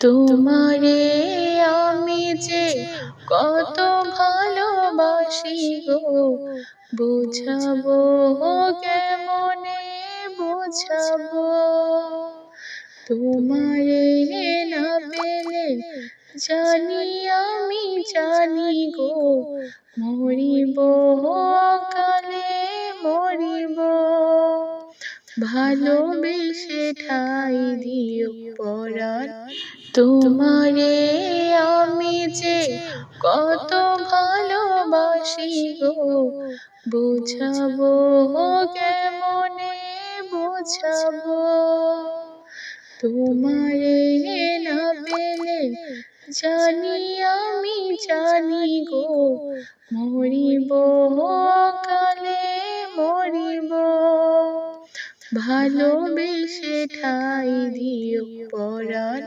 তোমারে আমি যে কত ভালোবাসি গো, বুঝাবো কেমনে বুঝাবো। তোমারে না পেলে জানি আমি জানি গো, মরিব কালে মরিব। ভালোবেসে ঠাই দিও পরাণ, তোমারে আমি যে কত ভালোবাসি গো, বুঝাবো কেমনে বুঝাবো। তোমারে না পেলে জানি আমি জানি গো, মরিব কালে মরিব। ভালোবেসে ঠাই দিও পরাণ।